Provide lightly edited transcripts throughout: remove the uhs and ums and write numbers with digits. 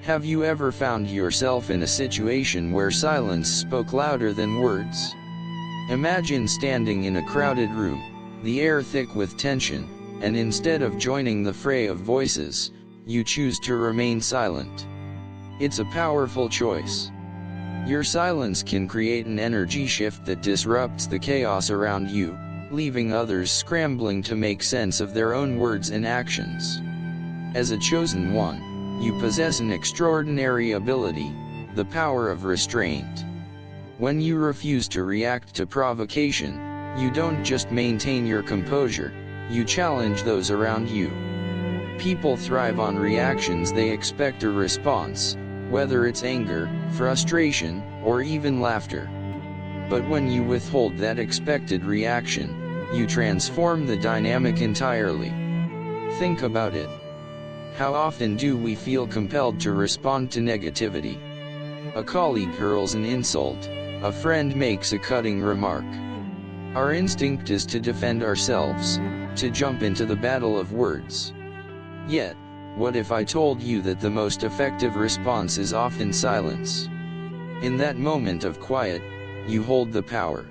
Have you ever found yourself in a situation where silence spoke louder than words? Imagine standing in a crowded room, the air thick with tension, and instead of joining the fray of voices, you choose to remain silent. It's a powerful choice. Your silence can create an energy shift that disrupts the chaos around you, leaving others scrambling to make sense of their own words and actions. As a chosen one, you possess an extraordinary ability, the power of restraint. When you refuse to react to provocation, you don't just maintain your composure, you challenge those around you. People thrive on reactions. They expect a response, whether it's anger, frustration, or even laughter. But when you withhold that expected reaction, you transform the dynamic entirely. Think about it. How often do we feel compelled to respond to negativity? A colleague hurls an insult, a friend makes a cutting remark. Our instinct is to defend ourselves, to jump into the battle of words. Yet, what if I told you that the most effective response is often silence? In that moment of quiet, you hold the power.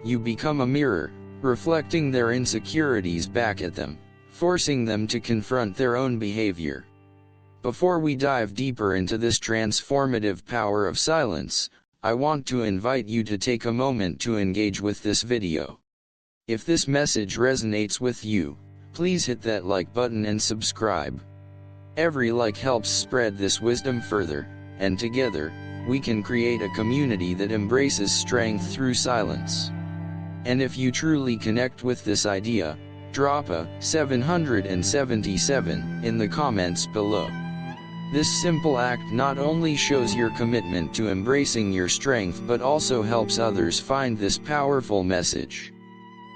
You become a mirror, reflecting their insecurities back at them, forcing them to confront their own behavior. Before we dive deeper into this transformative power of silence, I want to invite you to take a moment to engage with this video. If this message resonates with you, please hit that like button and subscribe. Every like helps spread this wisdom further, and together, we can create a community that embraces strength through silence. And if you truly connect with this idea, drop a 777 in the comments below. This simple act not only shows your commitment to embracing your strength but also helps others find this powerful message.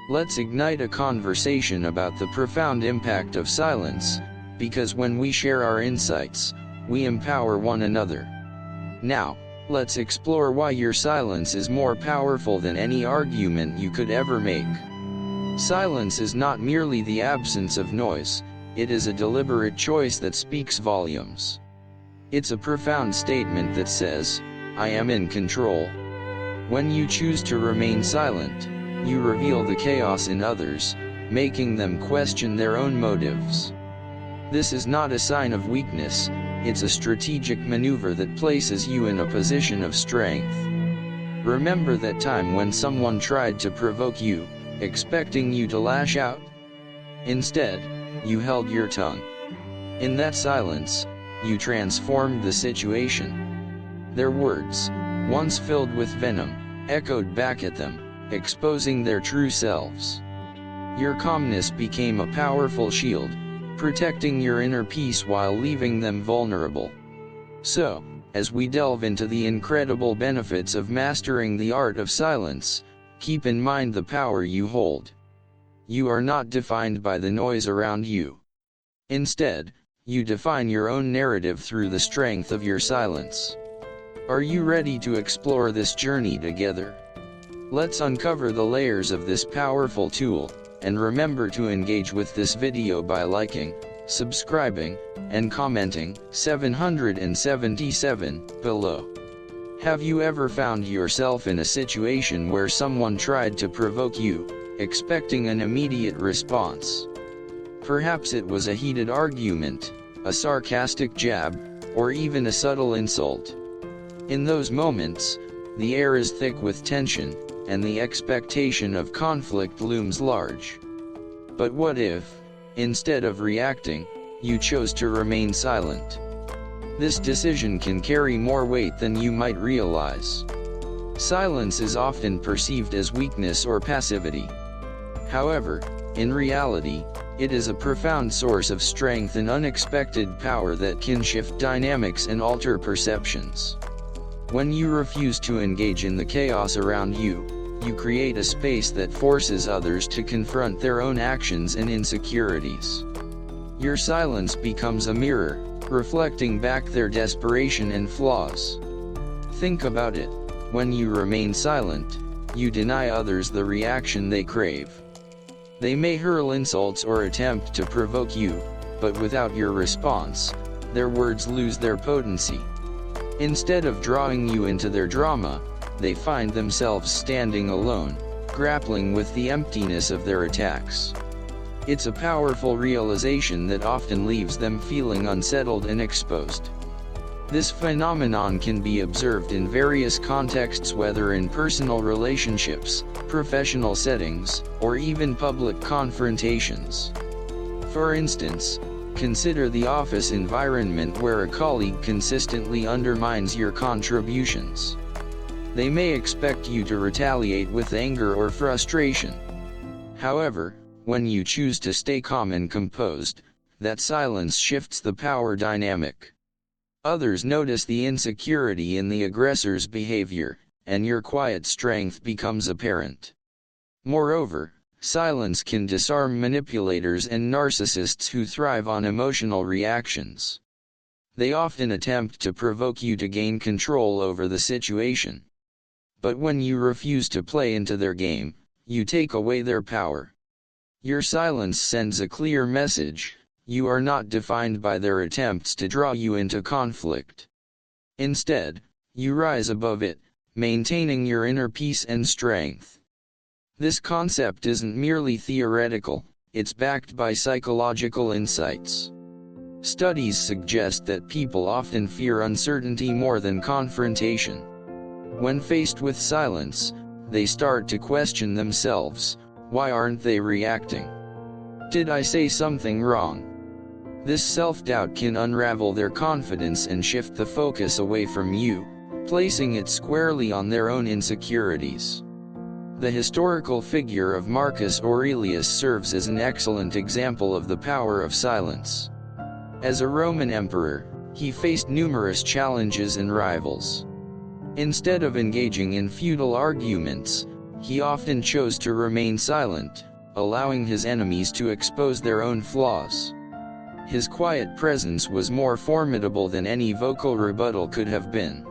Let's ignite a conversation about the profound impact of silence, because when we share our insights, we empower one another. Now, let's explore why your silence is more powerful than any argument you could ever make. Silence is not merely the absence of noise, it is a deliberate choice that speaks volumes. It's a profound statement that says, I am in control. When you choose to remain silent, you reveal the chaos in others, making them question their own motives. This is not a sign of weakness, it's a strategic maneuver that places you in a position of strength. Remember that time when someone tried to provoke you, expecting you to lash out? Instead, you held your tongue. In that silence, you transformed the situation. Their words, once filled with venom, echoed back at them, exposing their true selves. Your calmness became a powerful shield, protecting your inner peace while leaving them vulnerable. So, as we delve into the incredible benefits of mastering the art of silence, keep in mind the power you hold. You are not defined by the noise around you. Instead, you define your own narrative through the strength of your silence. Are you ready to explore this journey together? Let's uncover the layers of this powerful tool, and remember to engage with this video by liking, subscribing, and commenting 777 below. Have you ever found yourself in a situation where someone tried to provoke you, expecting an immediate response? Perhaps it was a heated argument, a sarcastic jab, or even a subtle insult. In those moments, the air is thick with tension, and the expectation of conflict looms large. But what if, instead of reacting, you chose to remain silent? This decision can carry more weight than you might realize. Silence is often perceived as weakness or passivity. However, in reality, it is a profound source of strength and unexpected power that can shift dynamics and alter perceptions. When you refuse to engage in the chaos around you, you create a space that forces others to confront their own actions and insecurities. Your silence becomes a mirror, reflecting back their desperation and flaws. Think about it. When you remain silent, you deny others the reaction they crave. They may hurl insults or attempt to provoke you, but without your response, their words lose their potency. Instead of drawing you into their drama, they find themselves standing alone, grappling with the emptiness of their attacks. It's a powerful realization that often leaves them feeling unsettled and exposed. This phenomenon can be observed in various contexts, whether in personal relationships, professional settings, or even public confrontations. For instance, consider the office environment where a colleague consistently undermines your contributions. They may expect you to retaliate with anger or frustration. However, when you choose to stay calm and composed, that silence shifts the power dynamic. Others notice the insecurity in the aggressor's behavior, and your quiet strength becomes apparent. Moreover, silence can disarm manipulators and narcissists who thrive on emotional reactions. They often attempt to provoke you to gain control over the situation. But when you refuse to play into their game, you take away their power. Your silence sends a clear message: you are not defined by their attempts to draw you into conflict. Instead, you rise above it, maintaining your inner peace and strength. This concept isn't merely theoretical, it's backed by psychological insights. Studies suggest that people often fear uncertainty more than confrontation. When faced with silence, they start to question themselves: why aren't they reacting? Did I say something wrong? This self-doubt can unravel their confidence and shift the focus away from you, placing it squarely on their own insecurities. The historical figure of Marcus Aurelius serves as an excellent example of the power of silence. As a Roman emperor, he faced numerous challenges and rivals. Instead of engaging in futile arguments, he often chose to remain silent, allowing his enemies to expose their own flaws. His quiet presence was more formidable than any vocal rebuttal could have been.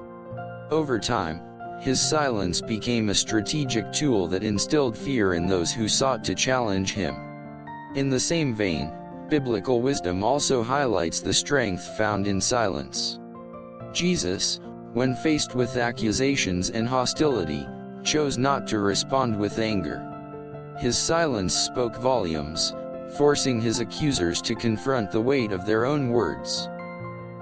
Over time, his silence became a strategic tool that instilled fear in those who sought to challenge him. In the same vein, biblical wisdom also highlights the strength found in silence. Jesus, when faced with accusations and hostility, chose not to respond with anger. His silence spoke volumes, forcing his accusers to confront the weight of their own words.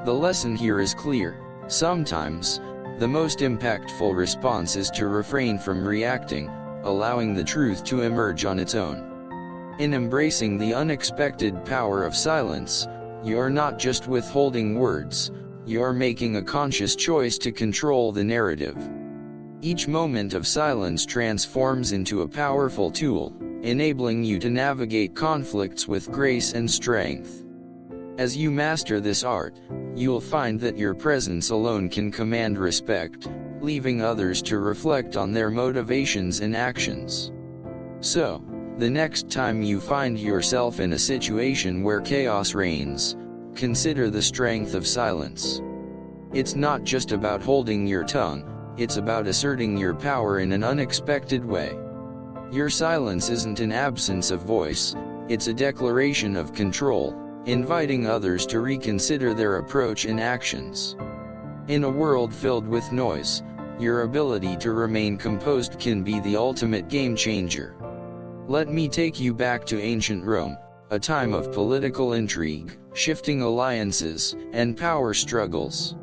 The lesson here is clear: sometimes, the most impactful response is to refrain from reacting, allowing the truth to emerge on its own. In embracing the unexpected power of silence, you're not just withholding words, you're making a conscious choice to control the narrative. Each moment of silence transforms into a powerful tool, enabling you to navigate conflicts with grace and strength. As you master this art, you'll find that your presence alone can command respect, leaving others to reflect on their motivations and actions. So, the next time you find yourself in a situation where chaos reigns, consider the strength of silence. It's not just about holding your tongue, it's about asserting your power in an unexpected way. Your silence isn't an absence of voice, it's a declaration of control, inviting others to reconsider their approach and actions. In a world filled with noise, your ability to remain composed can be the ultimate game changer. Let me take you back to ancient Rome, a time of political intrigue, shifting alliances, and power struggles.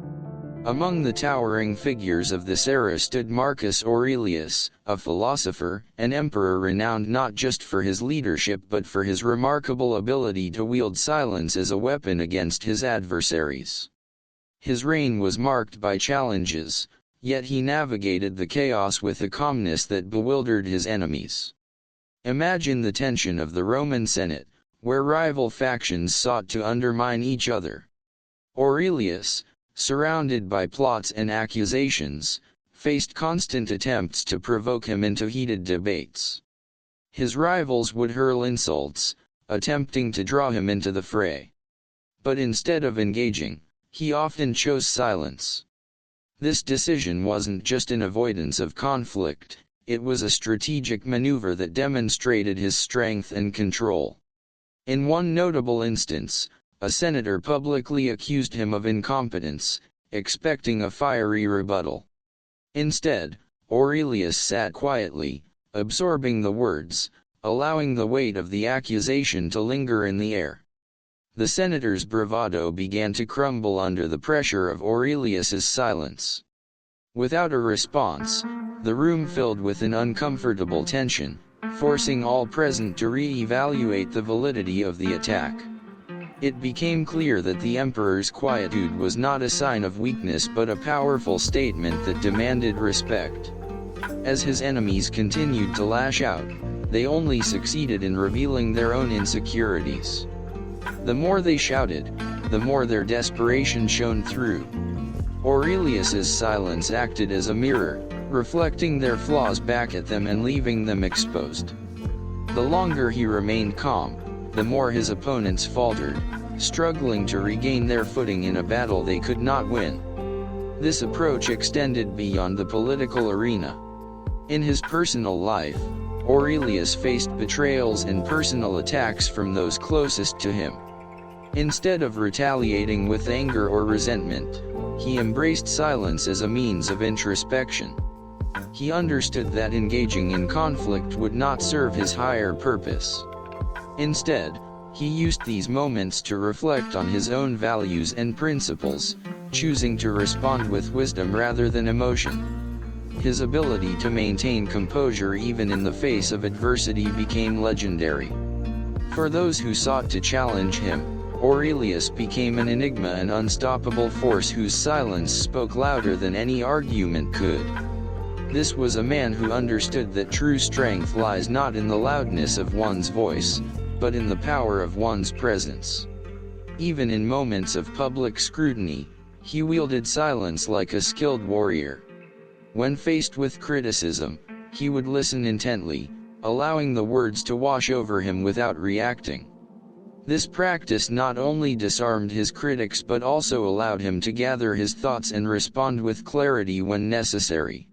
Among the towering figures of this era stood Marcus Aurelius, a philosopher and emperor renowned not just for his leadership but for his remarkable ability to wield silence as a weapon against his adversaries. His reign was marked by challenges, yet he navigated the chaos with a calmness that bewildered his enemies. Imagine the tension of the Roman Senate, where rival factions sought to undermine each other. Aurelius, surrounded by plots and accusations, faced constant attempts to provoke him into heated debates. His rivals would hurl insults, attempting to draw him into the fray. But instead of engaging, he often chose silence. This decision wasn't just an avoidance of conflict, it was a strategic maneuver that demonstrated his strength and control. In one notable instance, a senator publicly accused him of incompetence, expecting a fiery rebuttal. Instead, Aurelius sat quietly, absorbing the words, allowing the weight of the accusation to linger in the air. The senator's bravado began to crumble under the pressure of Aurelius's silence. Without a response, the room filled with an uncomfortable tension, forcing all present to re-evaluate the validity of the attack. It became clear that the emperor's quietude was not a sign of weakness but a powerful statement that demanded respect. As his enemies continued to lash out, they only succeeded in revealing their own insecurities. The more they shouted, the more their desperation shone through. Aurelius's silence acted as a mirror, reflecting their flaws back at them and leaving them exposed. The longer he remained calm, the more his opponents faltered, struggling to regain their footing in a battle they could not win. This approach extended beyond the political arena. In his personal life, Aurelius faced betrayals and personal attacks from those closest to him. Instead of retaliating with anger or resentment, he embraced silence as a means of introspection. He understood that engaging in conflict would not serve his higher purpose. Instead, he used these moments to reflect on his own values and principles, choosing to respond with wisdom rather than emotion. His ability to maintain composure even in the face of adversity became legendary. For those who sought to challenge him, Aurelius became an enigma, an unstoppable force whose silence spoke louder than any argument could. This was a man who understood that true strength lies not in the loudness of one's voice, but in the power of one's presence. Even in moments of public scrutiny, he wielded silence like a skilled warrior. When faced with criticism, he would listen intently, allowing the words to wash over him without reacting. This practice not only disarmed his critics but also allowed him to gather his thoughts and respond with clarity when necessary.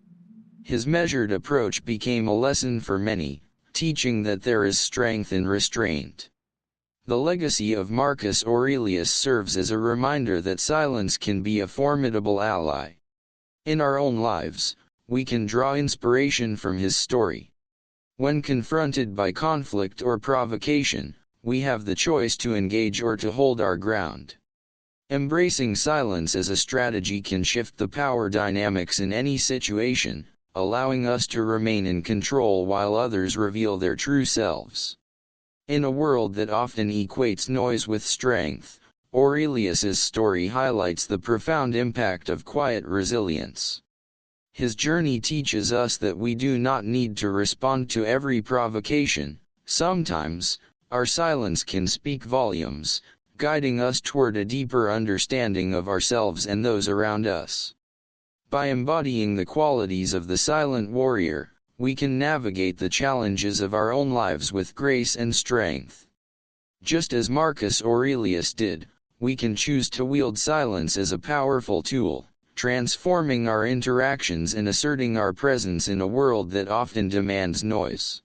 His measured approach became a lesson for many, teaching that there is strength in restraint. The legacy of Marcus Aurelius serves as a reminder that silence can be a formidable ally. In our own lives, we can draw inspiration from his story. When confronted by conflict or provocation, we have the choice to engage or to hold our ground. Embracing silence as a strategy can shift the power dynamics in any situation, allowing us to remain in control while others reveal their true selves. In a world that often equates noise with strength, Aurelius's story highlights the profound impact of quiet resilience. His journey teaches us that we do not need to respond to every provocation. Sometimes, our silence can speak volumes, guiding us toward a deeper understanding of ourselves and those around us. By embodying the qualities of the silent warrior, we can navigate the challenges of our own lives with grace and strength. Just as Marcus Aurelius did, we can choose to wield silence as a powerful tool, transforming our interactions and asserting our presence in a world that often demands noise.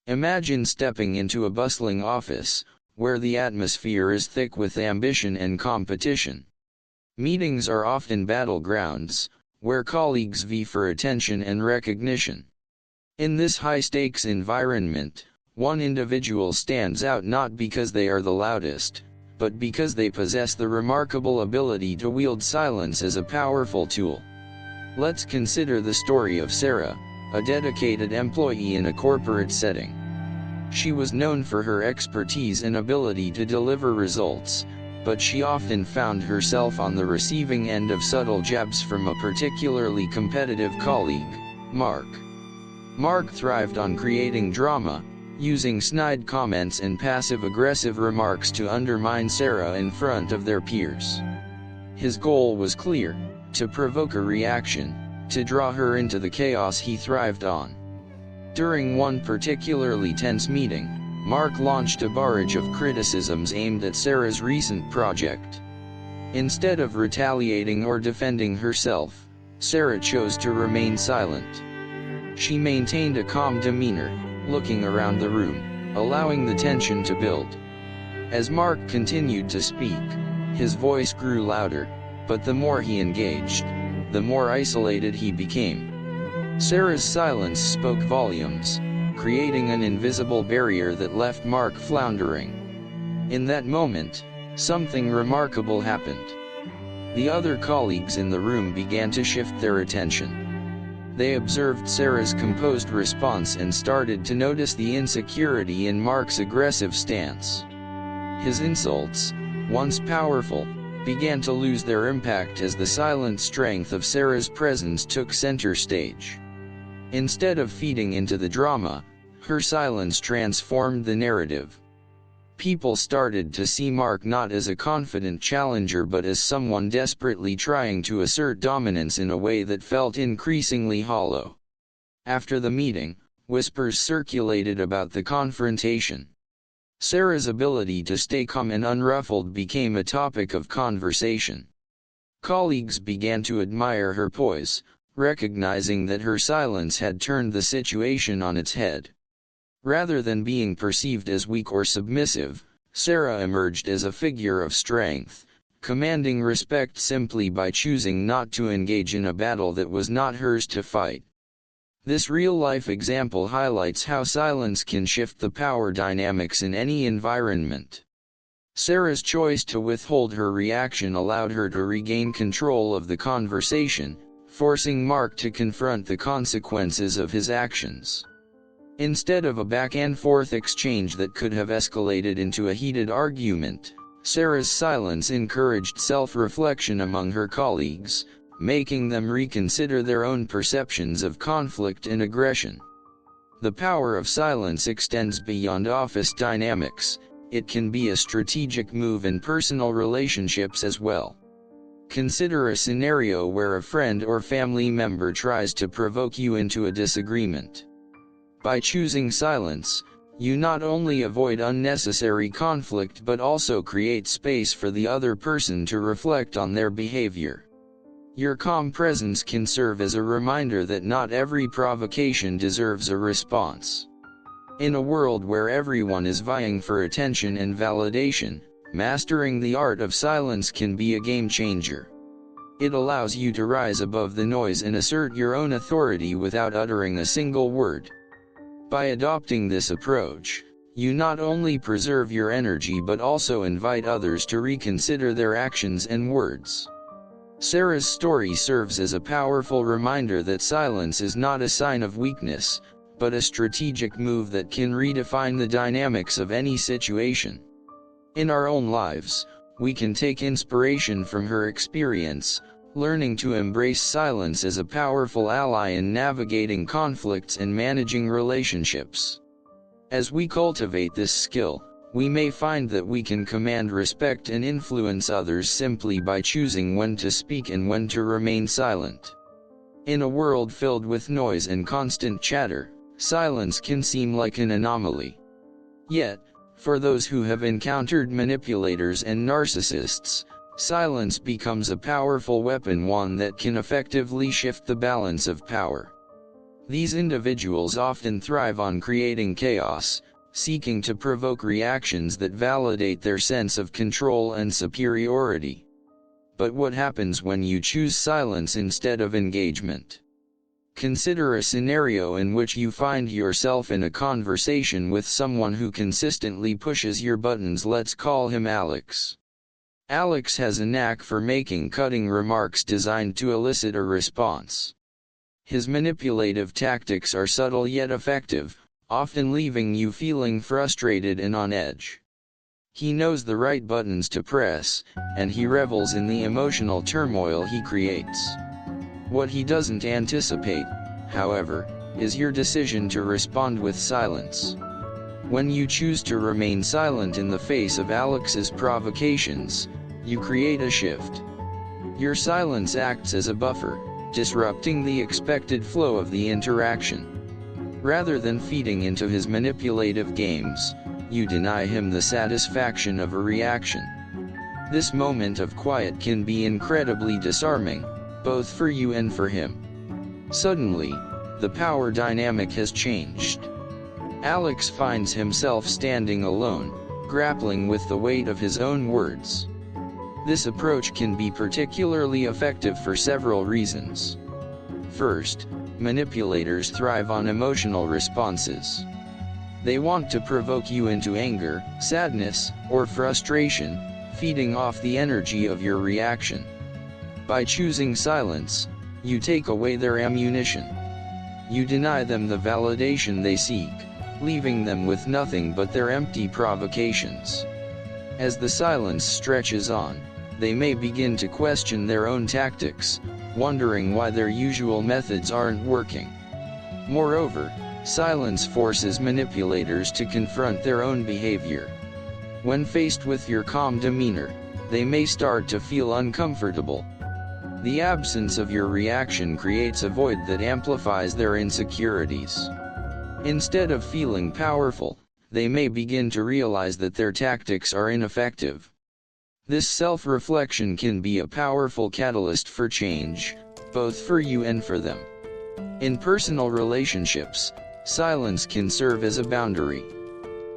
Imagine stepping into a bustling office, where the atmosphere is thick with ambition and competition. Meetings are often battlegrounds, where colleagues vie for attention and recognition. In this high-stakes environment, one individual stands out not because they are the loudest, but because they possess the remarkable ability to wield silence as a powerful tool. Let's consider the story of Sarah, a dedicated employee in a corporate setting. She was known for her expertise and ability to deliver results, but she often found herself on the receiving end of subtle jabs from a particularly competitive colleague, Mark. Mark thrived on creating drama, using snide comments and passive-aggressive remarks to undermine Sarah in front of their peers. His goal was clear: to provoke a reaction, to draw her into the chaos he thrived on. During one particularly tense meeting, Mark launched a barrage of criticisms aimed at Sarah's recent project. Instead of retaliating or defending herself, Sarah chose to remain silent. She maintained a calm demeanor, looking around the room, allowing the tension to build. As Mark continued to speak, his voice grew louder, but the more he engaged, the more isolated he became. Sarah's silence spoke volumes, creating an invisible barrier that left Mark floundering. In that moment, something remarkable happened. The other colleagues in the room began to shift their attention. They observed Sarah's composed response and started to notice the insecurity in Mark's aggressive stance. His insults, once powerful, began to lose their impact as the silent strength of Sarah's presence took center stage. Instead of feeding into the drama, her silence transformed the narrative. People started to see Mark not as a confident challenger but as someone desperately trying to assert dominance in a way that felt increasingly hollow. After the meeting, whispers circulated about the confrontation. Sarah's ability to stay calm and unruffled became a topic of conversation. Colleagues began to admire her poise, recognizing that her silence had turned the situation on its head. Rather than being perceived as weak or submissive, Sarah emerged as a figure of strength, commanding respect simply by choosing not to engage in a battle that was not hers to fight. This real-life example highlights how silence can shift the power dynamics in any environment. Sarah's choice to withhold her reaction allowed her to regain control of the conversation, forcing Mark to confront the consequences of his actions. Instead of a back-and-forth exchange that could have escalated into a heated argument, Sarah's silence encouraged self-reflection among her colleagues, making them reconsider their own perceptions of conflict and aggression. The power of silence extends beyond office dynamics. It can be a strategic move in personal relationships as well. Consider a scenario where a friend or family member tries to provoke you into a disagreement. By choosing silence, you not only avoid unnecessary conflict but also create space for the other person to reflect on their behavior. Your calm presence can serve as a reminder that not every provocation deserves a response. In a world where everyone is vying for attention and validation, mastering the art of silence can be a game changer. It allows you to rise above the noise and assert your own authority without uttering a single word. By adopting this approach, you not only preserve your energy but also invite others to reconsider their actions and words. Sarah's story serves as a powerful reminder that silence is not a sign of weakness, but a strategic move that can redefine the dynamics of any situation. In our own lives, we can take inspiration from her experience, learning to embrace silence as a powerful ally in navigating conflicts and managing relationships. As we cultivate this skill, we may find that we can command respect and influence others simply by choosing when to speak and when to remain silent. In a world filled with noise and constant chatter, silence can seem like an anomaly. Yet, for those who have encountered manipulators and narcissists, silence becomes a powerful weapon, one that can effectively shift the balance of power. These individuals often thrive on creating chaos, seeking to provoke reactions that validate their sense of control and superiority. But what happens when you choose silence instead of engagement? Consider a scenario in which you find yourself in a conversation with someone who consistently pushes your buttons. Let's call him Alex. Alex has a knack for making cutting remarks designed to elicit a response. His manipulative tactics are subtle yet effective, often leaving you feeling frustrated and on edge. He knows the right buttons to press, and he revels in the emotional turmoil he creates. What he doesn't anticipate, however, is your decision to respond with silence. When you choose to remain silent in the face of Alex's provocations, you create a shift. Your silence acts as a buffer, disrupting the expected flow of the interaction. Rather than feeding into his manipulative games, you deny him the satisfaction of a reaction. This moment of quiet can be incredibly disarming, both for you and for him. Suddenly, the power dynamic has changed. Alex finds himself standing alone, grappling with the weight of his own words. This approach can be particularly effective for several reasons. First, manipulators thrive on emotional responses. They want to provoke you into anger, sadness, or frustration, feeding off the energy of your reaction. By choosing silence, you take away their ammunition. You deny them the validation they seek, leaving them with nothing but their empty provocations. As the silence stretches on, they may begin to question their own tactics, wondering why their usual methods aren't working. Moreover, silence forces manipulators to confront their own behavior. When faced with your calm demeanor, they may start to feel uncomfortable. The absence of your reaction creates a void that amplifies their insecurities. Instead of feeling powerful, they may begin to realize that their tactics are ineffective. This self-reflection can be a powerful catalyst for change, both for you and for them. In personal relationships, silence can serve as a boundary.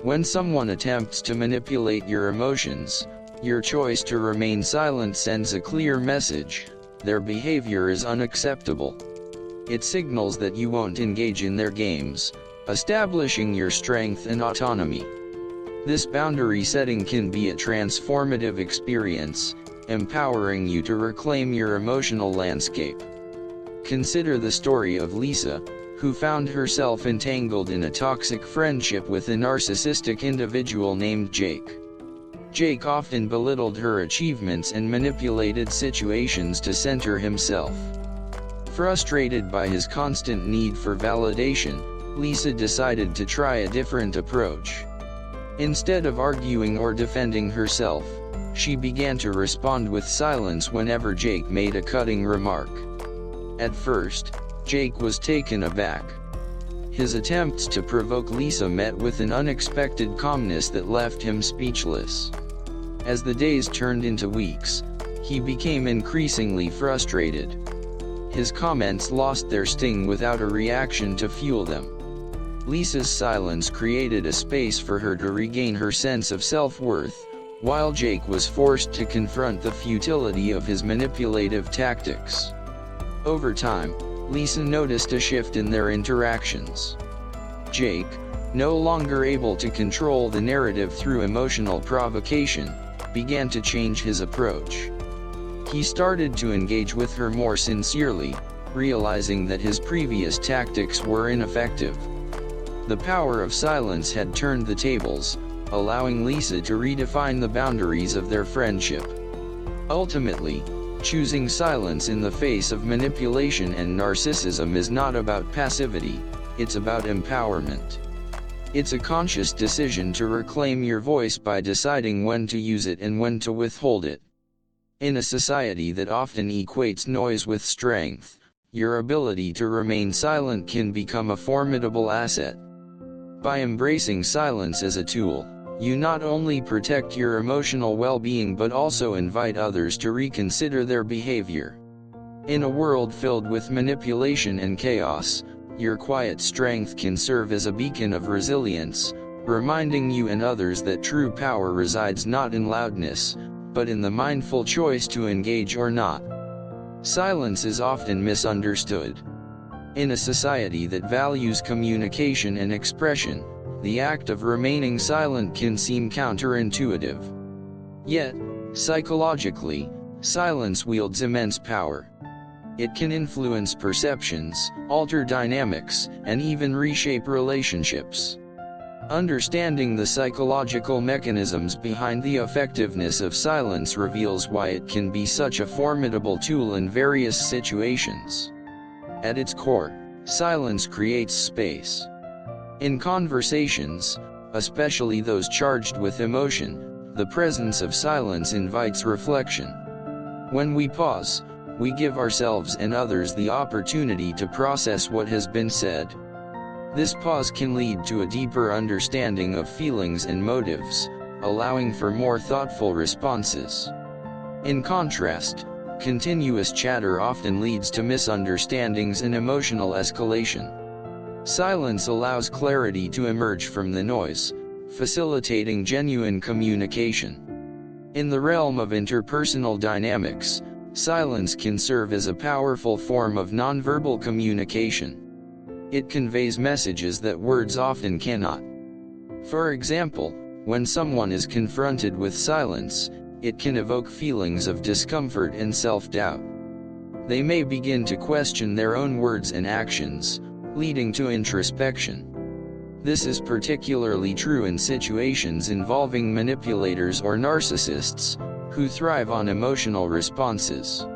When someone attempts to manipulate your emotions, your choice to remain silent sends a clear message: their behavior is unacceptable. It signals that you won't engage in their games, establishing your strength and autonomy. This boundary setting can be a transformative experience, empowering you to reclaim your emotional landscape. Consider the story of Lisa, who found herself entangled in a toxic friendship with a narcissistic individual named Jake. Jake often belittled her achievements and manipulated situations to center himself. Frustrated by his constant need for validation, Lisa decided to try a different approach. Instead of arguing or defending herself, she began to respond with silence whenever Jake made a cutting remark. At first, Jake was taken aback. His attempts to provoke Lisa met with an unexpected calmness that left him speechless. As the days turned into weeks, he became increasingly frustrated. His comments lost their sting without a reaction to fuel them. Lisa's silence created a space for her to regain her sense of self-worth, while Jake was forced to confront the futility of his manipulative tactics. Over time, Lisa noticed a shift in their interactions. Jake, no longer able to control the narrative through emotional provocation, began to change his approach. He started to engage with her more sincerely, realizing that his previous tactics were ineffective. The power of silence had turned the tables, allowing Lisa to redefine the boundaries of their friendship. Ultimately, choosing silence in the face of manipulation and narcissism is not about passivity, it's about empowerment. It's a conscious decision to reclaim your voice by deciding when to use it and when to withhold it. In a society that often equates noise with strength, your ability to remain silent can become a formidable asset. By embracing silence as a tool, you not only protect your emotional well-being but also invite others to reconsider their behavior. In a world filled with manipulation and chaos, your quiet strength can serve as a beacon of resilience, reminding you and others that true power resides not in loudness, but in the mindful choice to engage or not. Silence is often misunderstood. In a society that values communication and expression, the act of remaining silent can seem counterintuitive. Yet, psychologically, silence wields immense power. It can influence perceptions, alter dynamics, and even reshape relationships. Understanding the psychological mechanisms behind the effectiveness of silence reveals why it can be such a formidable tool in various situations. At its core, silence creates space. In conversations, especially those charged with emotion, the presence of silence invites reflection. When we pause, we give ourselves and others the opportunity to process what has been said. This pause can lead to a deeper understanding of feelings and motives, allowing for more thoughtful responses. In contrast, continuous chatter often leads to misunderstandings and emotional escalation. Silence allows clarity to emerge from the noise, facilitating genuine communication. In the realm of interpersonal dynamics, silence can serve as a powerful form of nonverbal communication. It conveys messages that words often cannot. For example, when someone is confronted with silence, it can evoke feelings of discomfort and self-doubt. They may begin to question their own words and actions, leading to introspection. This is particularly true in situations involving manipulators or narcissists, who thrive on emotional responses.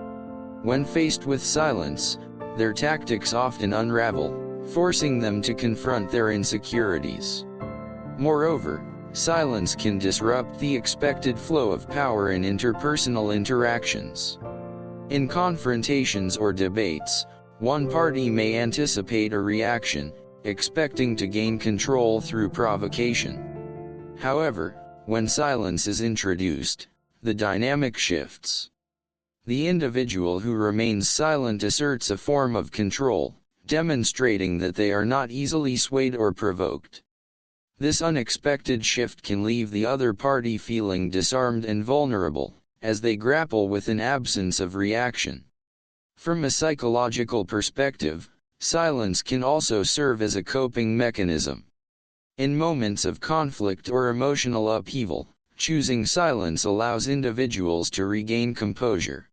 When faced with silence, their tactics often unravel, forcing them to confront their insecurities. Moreover, silence can disrupt the expected flow of power in interpersonal interactions. In confrontations or debates, one party may anticipate a reaction, expecting to gain control through provocation. However, when silence is introduced, the dynamic shifts. The individual who remains silent asserts a form of control, demonstrating that they are not easily swayed or provoked. This unexpected shift can leave the other party feeling disarmed and vulnerable, as they grapple with an absence of reaction. From a psychological perspective, silence can also serve as a coping mechanism. In moments of conflict or emotional upheaval, choosing silence allows individuals to regain composure.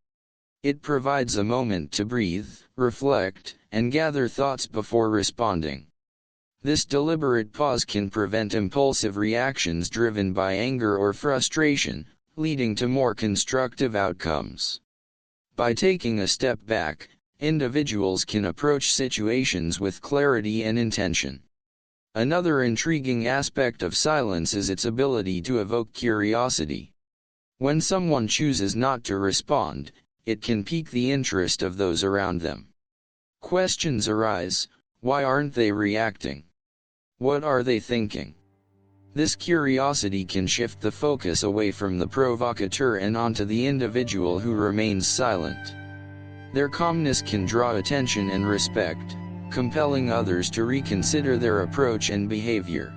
It provides a moment to breathe, reflect, and gather thoughts before responding. This deliberate pause can prevent impulsive reactions driven by anger or frustration, leading to more constructive outcomes. By taking a step back, individuals can approach situations with clarity and intention. Another intriguing aspect of silence is its ability to evoke curiosity. When someone chooses not to respond, it can pique the interest of those around them. Questions arise: why aren't they reacting? What are they thinking? This curiosity can shift the focus away from the provocateur and onto the individual who remains silent. Their calmness can draw attention and respect, compelling others to reconsider their approach and behavior.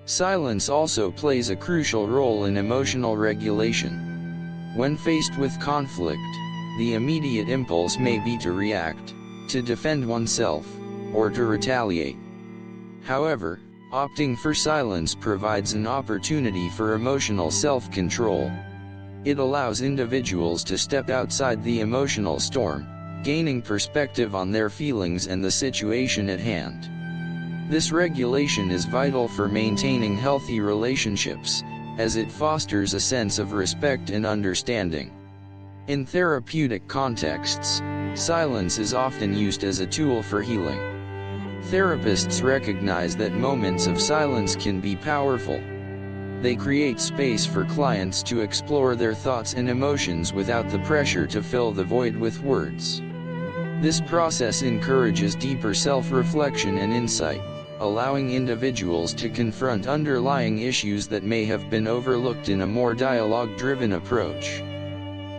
Silence also plays a crucial role in emotional regulation. When faced with conflict, the immediate impulse may be to react, to defend oneself, or to retaliate. However, opting for silence provides an opportunity for emotional self-control. It allows individuals to step outside the emotional storm, gaining perspective on their feelings and the situation at hand. This regulation is vital for maintaining healthy relationships, as it fosters a sense of respect and understanding. In therapeutic contexts, silence is often used as a tool for healing. Therapists recognize that moments of silence can be powerful. They create space for clients to explore their thoughts and emotions without the pressure to fill the void with words. This process encourages deeper self-reflection and insight, allowing individuals to confront underlying issues that may have been overlooked in a more dialogue-driven approach.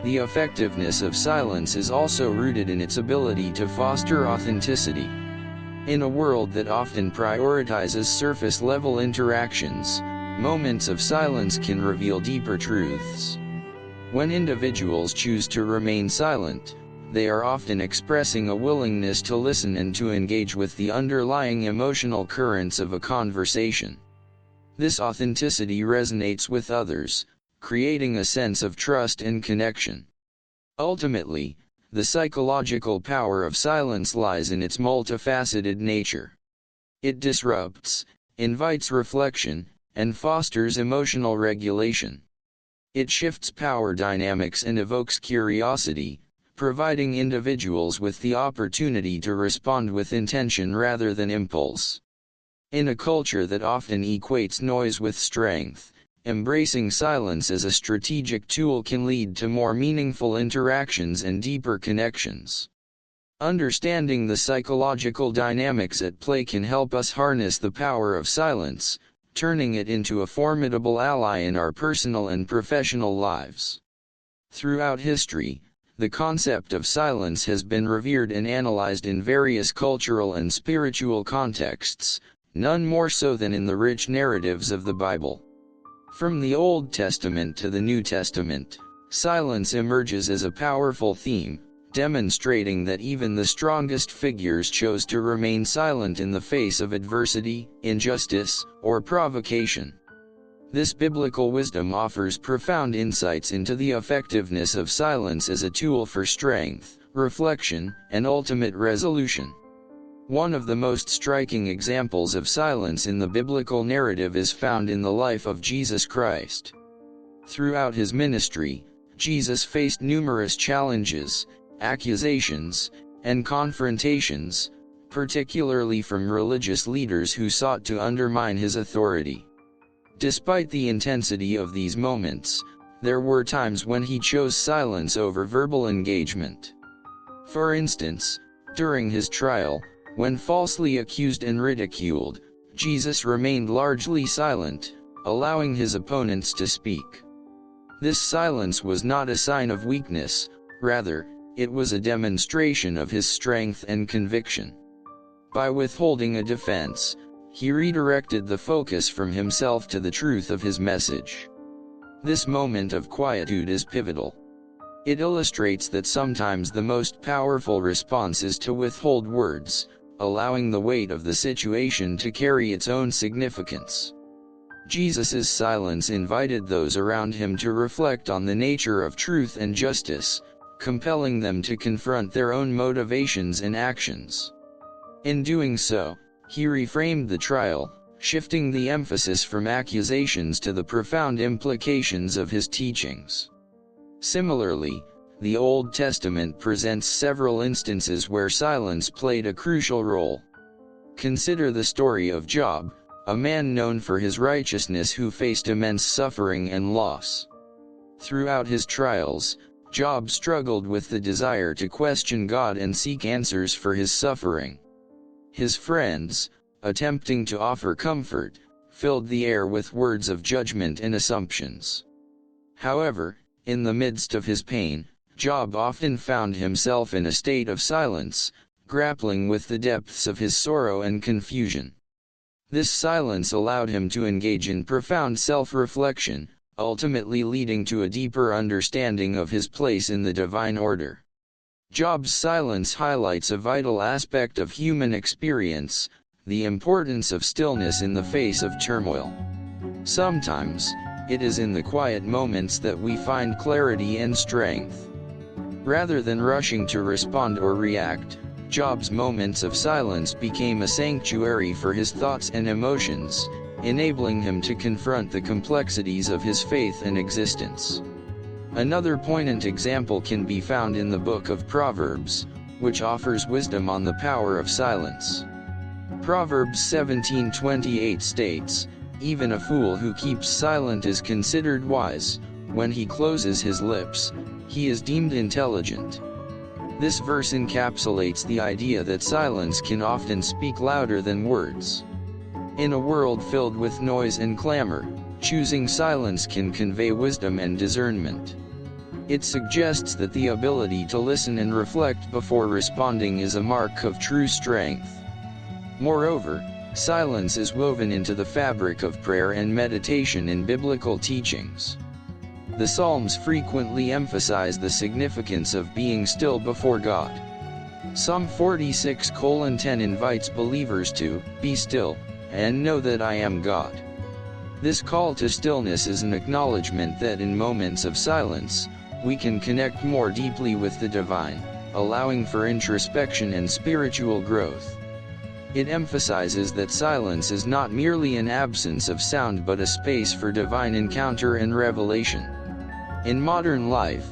The effectiveness of silence is also rooted in its ability to foster authenticity. In a world that often prioritizes surface-level interactions, moments of silence can reveal deeper truths. When individuals choose to remain silent, they are often expressing a willingness to listen and to engage with the underlying emotional currents of a conversation. This authenticity resonates with others, creating a sense of trust and connection. Ultimately, the psychological power of silence lies in its multifaceted nature. It disrupts, invites reflection, and fosters emotional regulation. It shifts power dynamics and evokes curiosity, providing individuals with the opportunity to respond with intention rather than impulse. In a culture that often equates noise with strength, embracing silence as a strategic tool can lead to more meaningful interactions and deeper connections. Understanding the psychological dynamics at play can help us harness the power of silence, turning it into a formidable ally in our personal and professional lives. Throughout history, the concept of silence has been revered and analyzed in various cultural and spiritual contexts, none more so than in the rich narratives of the Bible. From the Old Testament to the New Testament, silence emerges as a powerful theme, demonstrating that even the strongest figures chose to remain silent in the face of adversity, injustice, or provocation. This biblical wisdom offers profound insights into the effectiveness of silence as a tool for strength, reflection, and ultimate resolution. One of the most striking examples of silence in the biblical narrative is found in the life of Jesus Christ. Throughout his ministry, Jesus faced numerous challenges, accusations, and confrontations, particularly from religious leaders who sought to undermine his authority. Despite the intensity of these moments, there were times when he chose silence over verbal engagement. For instance, during his trial, when falsely accused and ridiculed, Jesus remained largely silent, allowing his opponents to speak. This silence was not a sign of weakness, rather, it was a demonstration of his strength and conviction. By withholding a defense, he redirected the focus from himself to the truth of his message. This moment of quietude is pivotal. It illustrates that sometimes the most powerful response is to withhold words, allowing the weight of the situation to carry its own significance. Jesus' silence invited those around him to reflect on the nature of truth and justice, compelling them to confront their own motivations and actions. In doing so, he reframed the trial, shifting the emphasis from accusations to the profound implications of his teachings. Similarly, the Old Testament presents several instances where silence played a crucial role. Consider the story of Job, a man known for his righteousness who faced immense suffering and loss. Throughout his trials, Job struggled with the desire to question God and seek answers for his suffering. His friends, attempting to offer comfort, filled the air with words of judgment and assumptions. However, in the midst of his pain, Job often found himself in a state of silence, grappling with the depths of his sorrow and confusion. This silence allowed him to engage in profound self-reflection, ultimately leading to a deeper understanding of his place in the divine order. Job's silence highlights a vital aspect of human experience, the importance of stillness in the face of turmoil. Sometimes, it is in the quiet moments that we find clarity and strength. Rather than rushing to respond or react, Job's moments of silence became a sanctuary for his thoughts and emotions, enabling him to confront the complexities of his faith and existence. Another poignant example can be found in the book of Proverbs, which offers wisdom on the power of silence. Proverbs 17:28 states, "Even a fool who keeps silent is considered wise, when he closes his lips, he is deemed intelligent." This verse encapsulates the idea that silence can often speak louder than words. In a world filled with noise and clamor, choosing silence can convey wisdom and discernment. It suggests that the ability to listen and reflect before responding is a mark of true strength. Moreover, silence is woven into the fabric of prayer and meditation in biblical teachings. The Psalms frequently emphasize the significance of being still before God. Psalm 46:10 invites believers to be still and know that I am God. This call to stillness is an acknowledgement that in moments of silence, we can connect more deeply with the divine, allowing for introspection and spiritual growth. It emphasizes that silence is not merely an absence of sound but a space for divine encounter and revelation. In modern life,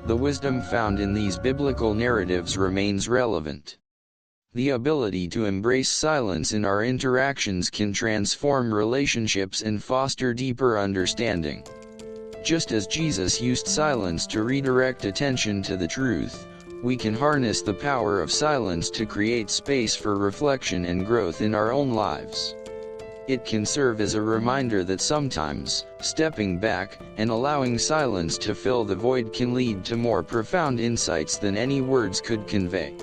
the wisdom found in these biblical narratives remains relevant. The ability to embrace silence in our interactions can transform relationships and foster deeper understanding. Just as Jesus used silence to redirect attention to the truth, we can harness the power of silence to create space for reflection and growth in our own lives. It can serve as a reminder that sometimes, stepping back and allowing silence to fill the void can lead to more profound insights than any words could convey.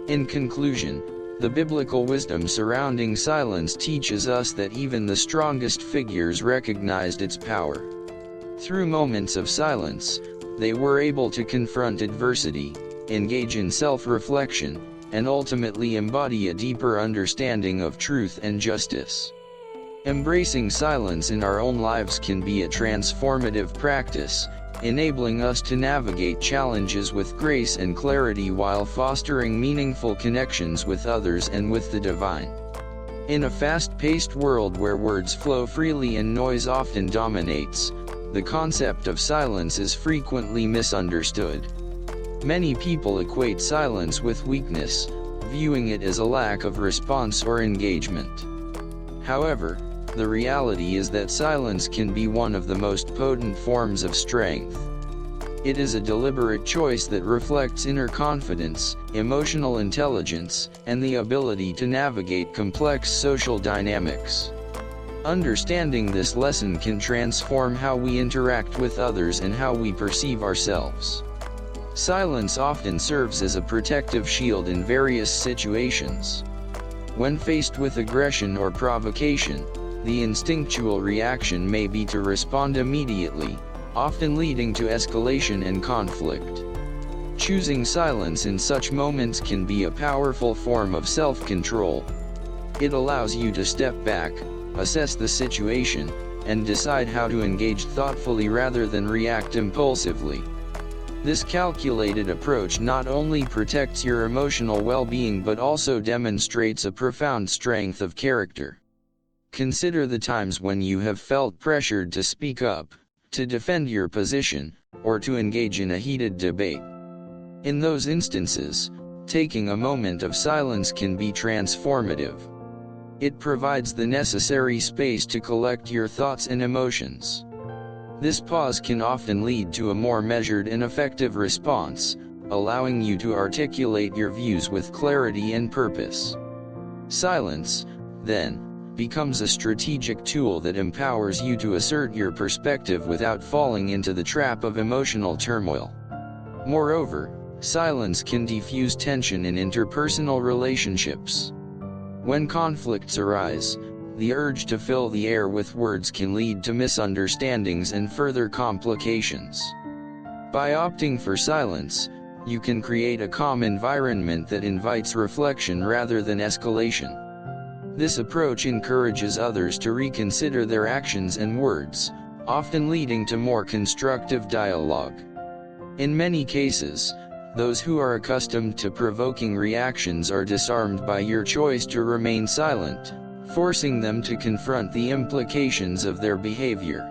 In conclusion, The biblical wisdom surrounding silence teaches us that even the strongest figures recognized its power. Through moments of silence, they were able to confront adversity, engage in self-reflection, and ultimately embody a deeper understanding of truth and justice. Embracing silence in our own lives can be a transformative practice, enabling us to navigate challenges with grace and clarity while fostering meaningful connections with others and with the divine. In a fast-paced world where words flow freely and noise often dominates, the concept of silence is frequently misunderstood. Many people equate silence with weakness, viewing it as a lack of response or engagement. However, the reality is that silence can be one of the most potent forms of strength. It is a deliberate choice that reflects inner confidence, emotional intelligence, and the ability to navigate complex social dynamics. Understanding this lesson can transform how we interact with others and how we perceive ourselves. Silence often serves as a protective shield in various situations. When faced with aggression or provocation, the instinctual reaction may be to respond immediately, often leading to escalation and conflict. Choosing silence in such moments can be a powerful form of self-control. It allows you to step back, assess the situation, and decide how to engage thoughtfully rather than react impulsively. This calculated approach not only protects your emotional well-being but also demonstrates a profound strength of character. Consider the times when you have felt pressured to speak up, to defend your position, or to engage in a heated debate. In those instances, taking a moment of silence can be transformative. It provides the necessary space to collect your thoughts and emotions. This pause can often lead to a more measured and effective response, allowing you to articulate your views with clarity and purpose. Silence, then, becomes a strategic tool that empowers you to assert your perspective without falling into the trap of emotional turmoil. Moreover, silence can diffuse tension in interpersonal relationships. When conflicts arise, the urge to fill the air with words can lead to misunderstandings and further complications. By opting for silence, you can create a calm environment that invites reflection rather than escalation. This approach encourages others to reconsider their actions and words, often leading to more constructive dialogue. In many cases, those who are accustomed to provoking reactions are disarmed by your choice to remain silent, forcing them to confront the implications of their behavior.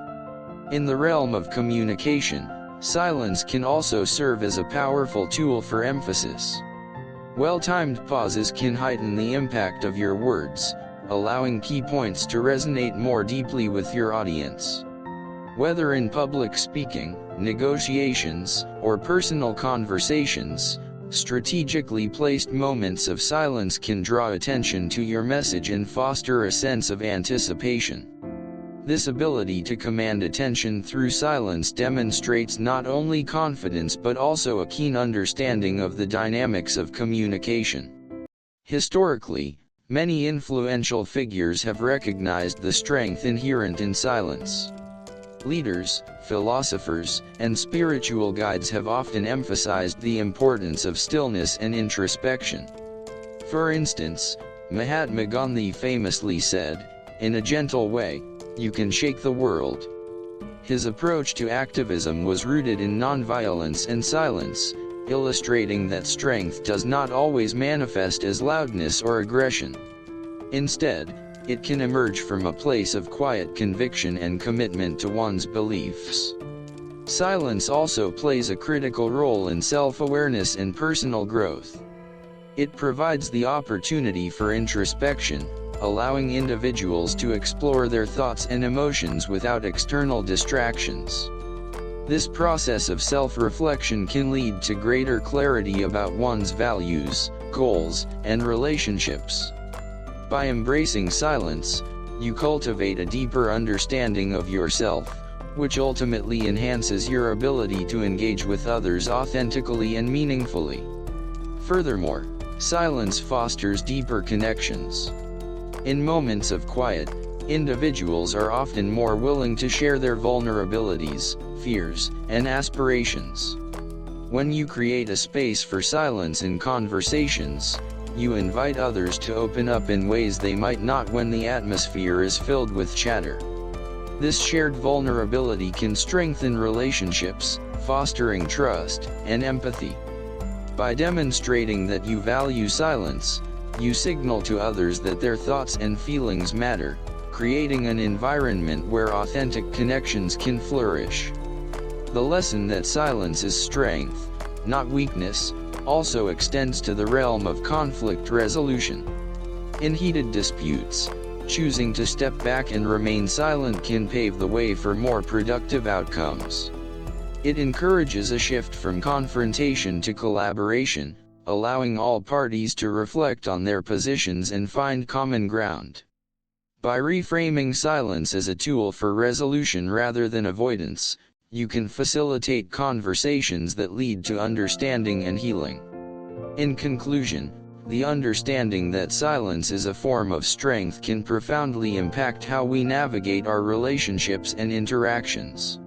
In the realm of communication, silence can also serve as a powerful tool for emphasis. Well-timed pauses can heighten the impact of your words, allowing key points to resonate more deeply with your audience. Whether in public speaking, negotiations, or personal conversations, strategically placed moments of silence can draw attention to your message and foster a sense of anticipation. This ability to command attention through silence demonstrates not only confidence but also a keen understanding of the dynamics of communication. Historically, many influential figures have recognized the strength inherent in silence. Leaders, philosophers, and spiritual guides have often emphasized the importance of stillness and introspection. For instance, Mahatma Gandhi famously said, "In a gentle way, you can shake the world." His approach to activism was rooted in nonviolence and silence, illustrating that strength does not always manifest as loudness or aggression. Instead, it can emerge from a place of quiet conviction and commitment to one's beliefs. Silence also plays a critical role in self-awareness and personal growth. It provides the opportunity for introspection, allowing individuals to explore their thoughts and emotions without external distractions. This process of self-reflection can lead to greater clarity about one's values, goals, and relationships. By embracing silence, you cultivate a deeper understanding of yourself, which ultimately enhances your ability to engage with others authentically and meaningfully. Furthermore, Silence fosters deeper connections. In moments of quiet, individuals are often more willing to share their vulnerabilities, fears, and aspirations. When you create a space for silence in conversations, you invite others to open up in ways they might not when the atmosphere is filled with chatter. This shared vulnerability can strengthen relationships, fostering trust and empathy. By demonstrating that you value silence, you signal to others that their thoughts and feelings matter, creating an environment where authentic connections can flourish. The lesson that silence is strength, not weakness, also extends to the realm of conflict resolution. In heated disputes, choosing to step back and remain silent can pave the way for more productive outcomes. It encourages a shift from confrontation to collaboration, allowing all parties to reflect on their positions and find common ground. By reframing silence as a tool for resolution rather than avoidance, you can facilitate conversations that lead to understanding and healing. In conclusion, the understanding that silence is a form of strength can profoundly impact how we navigate our relationships and interactions.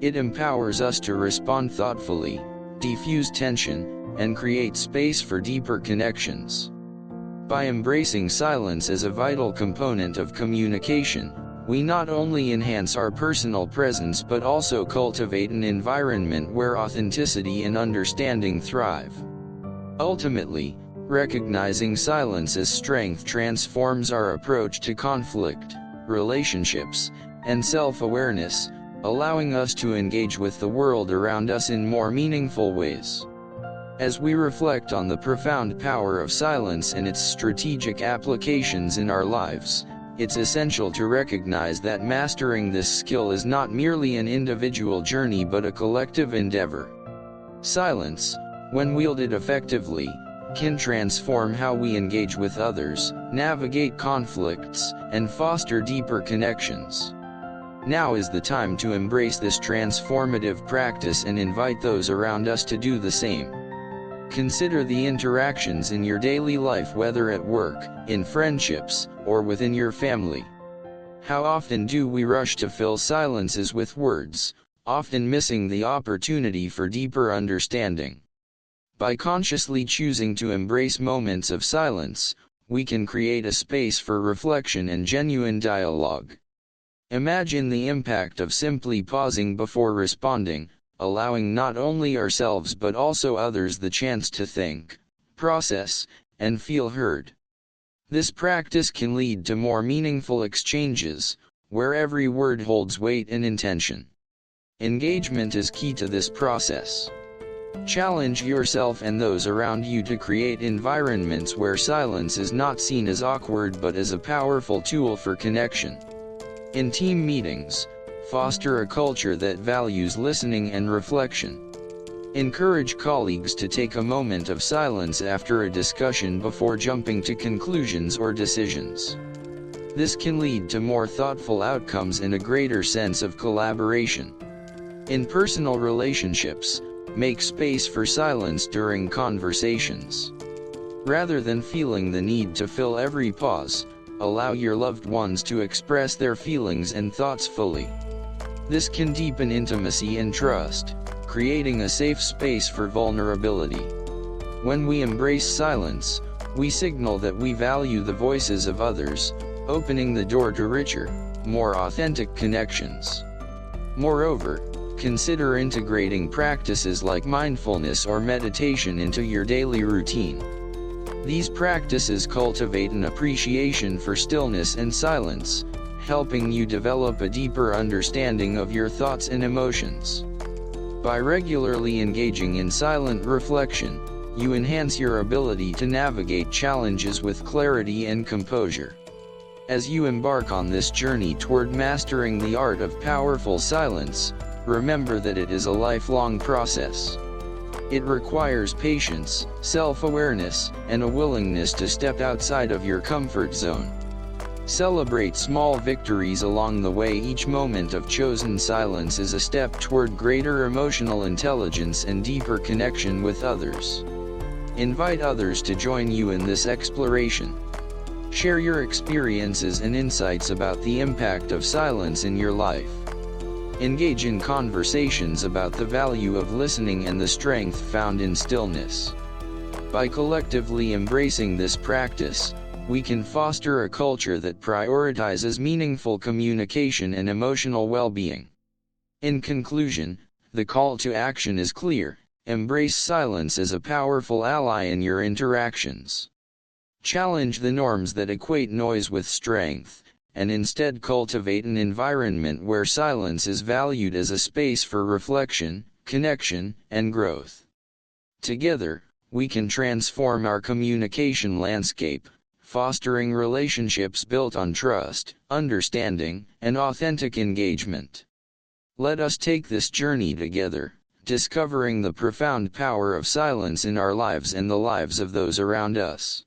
It empowers us to respond thoughtfully, diffuse tension, and create space for deeper connections. By embracing silence as a vital component of communication, we not only enhance our personal presence but also cultivate an environment where authenticity and understanding thrive. Ultimately, recognizing silence as strength transforms our approach to conflict, relationships, and self-awareness, allowing us to engage with the world around us in more meaningful ways. As we reflect on the profound power of silence and its strategic applications in our lives, it's essential to recognize that mastering this skill is not merely an individual journey but a collective endeavor. Silence, when wielded effectively, can transform how we engage with others, navigate conflicts, and foster deeper connections. Now is the time to embrace this transformative practice and invite those around us to do the same. Consider the interactions in your daily life, whether at work, in friendships, or within your family. How often do we rush to fill silences with words, often missing the opportunity for deeper understanding? By consciously choosing to embrace moments of silence, we can create a space for reflection and genuine dialogue. Imagine the impact of simply pausing before responding, allowing not only ourselves but also others the chance to think, process, and feel heard. This practice can lead to more meaningful exchanges, where every word holds weight and intention. Engagement is key to this process. Challenge yourself and those around you to create environments where silence is not seen as awkward but as a powerful tool for connection. In team meetings, foster a culture that values listening and reflection. Encourage colleagues to take a moment of silence after a discussion before jumping to conclusions or decisions. This can lead to more thoughtful outcomes and a greater sense of collaboration. In personal relationships, make space for silence during conversations. Rather than feeling the need to fill every pause, allow your loved ones to express their feelings and thoughts fully. This can deepen intimacy and trust, creating a safe space for vulnerability. When we embrace silence, we signal that we value the voices of others, opening the door to richer, more authentic connections. Moreover, consider integrating practices like mindfulness or meditation into your daily routine. These practices cultivate an appreciation for stillness and silence, helping you develop a deeper understanding of your thoughts and emotions. By regularly engaging in silent reflection, you enhance your ability to navigate challenges with clarity and composure. As you embark on this journey toward mastering the art of powerful silence, remember that it is a lifelong process. It requires patience, self-awareness, and a willingness to step outside of your comfort zone. Celebrate small victories along the way. Each moment of chosen silence is a step toward greater emotional intelligence and deeper connection with others. Invite others to join you in this exploration. Share your experiences and insights about the impact of silence in your life. Engage in conversations about the value of listening and the strength found in stillness. By collectively embracing this practice, we can foster a culture that prioritizes meaningful communication and emotional well-being. In conclusion, the call to action is clear: embrace silence as a powerful ally in your interactions. Challenge the norms that equate noise with strength, and instead cultivate an environment where silence is valued as a space for reflection, connection, and growth. Together, we can transform our communication landscape, fostering relationships built on trust, understanding, and authentic engagement. Let us take this journey together, discovering the profound power of silence in our lives and the lives of those around us.